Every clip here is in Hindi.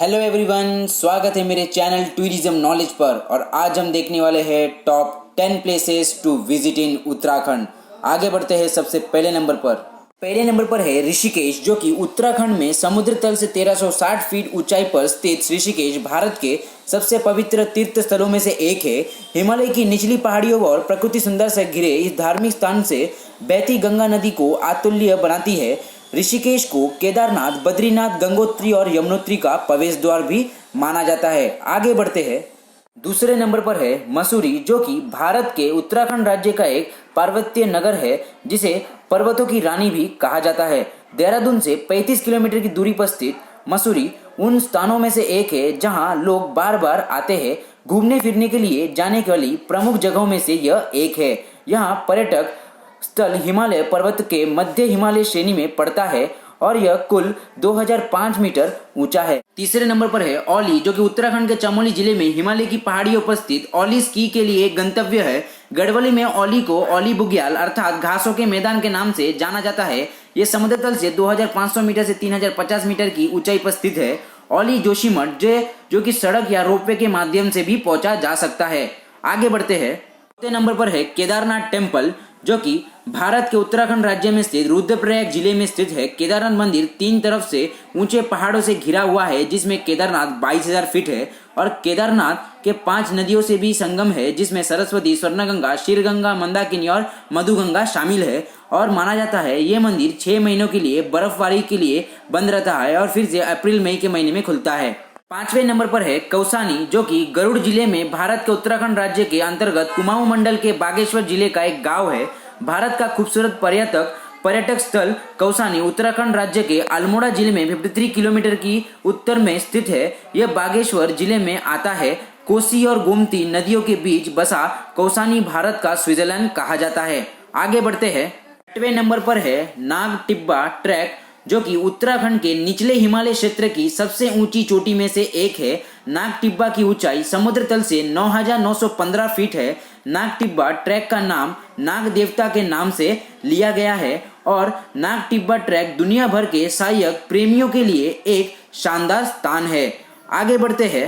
हेलो एवरीवन, स्वागत है मेरे चैनल टूरिज्म नॉलेज पर। और आज हम देखने वाले हैं top 10 places to visit in Uttarakhand. आगे बढ़ते हैं। सबसे पहले नंबर पर है ऋषिकेश, जो कि उत्तराखंड में समुद्र तल से 1360 फीट ऊंचाई पर स्थित ऋषिकेश भारत के सबसे पवित्र तीर्थ स्थलों में से एक है। हिमालय की निचली पहाड़ियों और प्रकृति सुंदर से घिरे इस धार्मिक स्थान से बहती गंगा नदी को अतुल्य बनाती है। ऋषिकेश को केदारनाथ, बद्रीनाथ, गंगोत्री और यमुनोत्री का प्रवेश द्वार भी माना जाता है। आगे बढ़ते हैं। दूसरे नंबर पर है मसूरी, जो कि भारत के उत्तराखंड राज्य का एक पार्वतीय नगर है, जिसे पर्वतों की रानी भी कहा जाता है। देहरादून से 35 किलोमीटर की दूरी पर स्थित मसूरी उन स्थानों में से एक है जहां लोग बार बार आते हैं। घूमने फिरने के लिए जाने वाली प्रमुख जगहों में से यह एक है। यहाँ पर्यटक स्थल हिमालय पर्वत के मध्य हिमालय श्रेणी में पड़ता है और यह कुल 2005 मीटर ऊंचा है। तीसरे नंबर पर है औली, जो कि उत्तराखंड के चमोली जिले में हिमालय की पहाड़ियों पर स्थित औली स्की के लिए एक गंतव्य है। गढ़वाली में औली को औली बुग्याल अर्थात घासों के मैदान के नाम से जाना जाता है। यह समुद्र तल से 2500 मीटर से 3050 मीटर की ऊंचाई पर स्थित है। औली जोशीमठ जो कि सड़क या रोपवे के माध्यम से भी पहुंचा जा सकता है। आगे बढ़ते हैं। चौथे नंबर पर है केदारनाथ टेम्पल, जो कि भारत के उत्तराखंड राज्य में स्थित रुद्रप्रयाग जिले में स्थित है। केदारनाथ मंदिर 3 तरफ से ऊंचे पहाड़ों से घिरा हुआ है, जिसमें केदारनाथ 22,000 फीट है और केदारनाथ के 5 नदियों से भी संगम है, जिसमें सरस्वती, स्वर्णगंगा, क्षीरगंगा, मंदाकिनी और मधुगंगा शामिल है। और माना जाता है ये मंदिर 6 महीनों के लिए बर्फबारी के लिए बंद रहता है और फिर से अप्रैल मई के महीने में खुलता है। 5वें नंबर पर है कौसानी, जो कि गरुड़ जिले में भारत के उत्तराखंड राज्य के अंतर्गत कुमाऊं मंडल के बागेश्वर जिले का एक गांव है। भारत का खूबसूरत पर्यटक स्थल कौसानी उत्तराखंड राज्य के अल्मोड़ा जिले में 53 किलोमीटर की उत्तर में स्थित है। यह बागेश्वर जिले में आता है। कोसी और गोमती नदियों के बीच बसा कौसानी भारत का स्विट्जरलैंड कहा जाता है। आगे बढ़ते हैं। 8वें नंबर पर है नाग टिब्बा ट्रैक, जो कि उत्तराखंड के निचले हिमालय क्षेत्र की सबसे ऊंची चोटी में से एक है। नाग टिब्बा की ऊंचाई समुद्र तल से 9915 फीट है। नाग टिब्बा ट्रैक का नाम नाग देवता के नाम से लिया गया है और नाग टिब्बा ट्रैक दुनिया भर के सहायक प्रेमियों के लिए एक शानदार स्थान है। आगे बढ़ते हैं।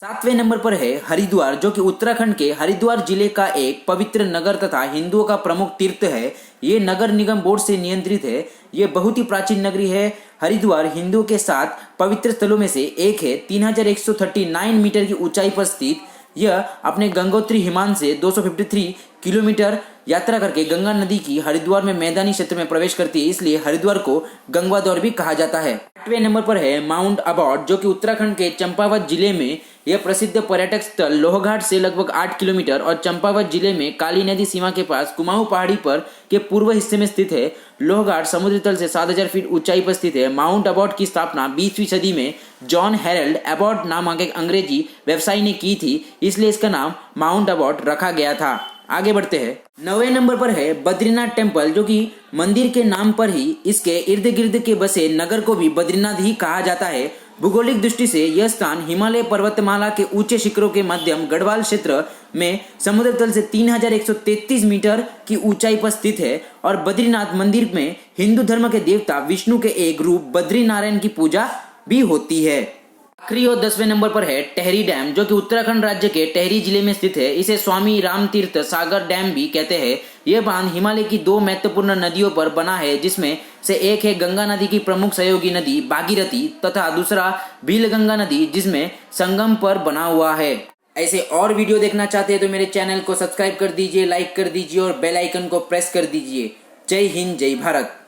7वें नंबर पर है हरिद्वार, जो कि उत्तराखंड के हरिद्वार जिले का एक पवित्र नगर तथा हिंदुओं का प्रमुख तीर्थ है। ये नगर निगम बोर्ड से नियंत्रित है। ये बहुत ही प्राचीन नगरी है। हरिद्वार हिंदुओं के 7 पवित्र स्थलों में से एक है। 3139 मीटर की ऊंचाई पर स्थित यह अपने गंगोत्री हिमालय से 253 किलोमीटर यात्रा करके गंगा नदी की हरिद्वार में मैदानी क्षेत्र में प्रवेश करती है, इसलिए हरिद्वार को गंगा द्वार भी कहा जाता है। 8वें नंबर पर है माउंट अबॉट, जो कि उत्तराखंड के चंपावत जिले में यह प्रसिद्ध पर्यटक स्थल लोहघाट से लगभग 8 किलोमीटर और चंपावत जिले में काली नदी सीमा के पास कुमाऊं पहाड़ी पर के पूर्व हिस्से में स्थित है। लोहघाट समुद्र तल से 7000 फीट ऊंचाई पर स्थित है। माउंट अबॉट की स्थापना 20वीं सदी में जॉन हेरल्ड अबॉट नामक एक अंग्रेजी व्यवसायी ने की थी, इसलिए इसका नाम माउंट अबॉट रखा गया था। आगे बढ़ते हैं। 9वें नंबर पर है बद्रीनाथ टेम्पल, जो कि मंदिर के नाम पर ही इसके इर्द गिर्द के बसे नगर को भी बद्रीनाथ ही कहा जाता है। भौगोलिक दृष्टि से यह स्थान हिमालय पर्वतमाला के ऊंचे शिखरों के मध्यम गढ़वाल क्षेत्र में समुद्र तल से 3133 मीटर की ऊंचाई पर स्थित है और बद्रीनाथ मंदिर में हिंदू धर्म के देवता विष्णु के एक रूप बद्री नारायण की पूजा भी होती है। आखिरी और 10वें नंबर पर है टेहरी डैम, जो कि उत्तराखंड राज्य के टेहरी जिले में स्थित है। इसे स्वामी रामतीर्थ सागर डैम भी कहते हैं। यह बांध हिमालय की 2 महत्वपूर्ण नदियों पर बना है, जिसमें से एक है गंगा नदी की प्रमुख सहयोगी नदी भागीरथी तथा दूसरा भीलगंगा नदी, जिसमें संगम पर बना हुआ है। ऐसे और वीडियो देखना चाहते हैं तो मेरे चैनल को सब्सक्राइब कर दीजिए, लाइक कर दीजिए और बेल आइकन को प्रेस कर दीजिए। जय हिंद, जय भारत।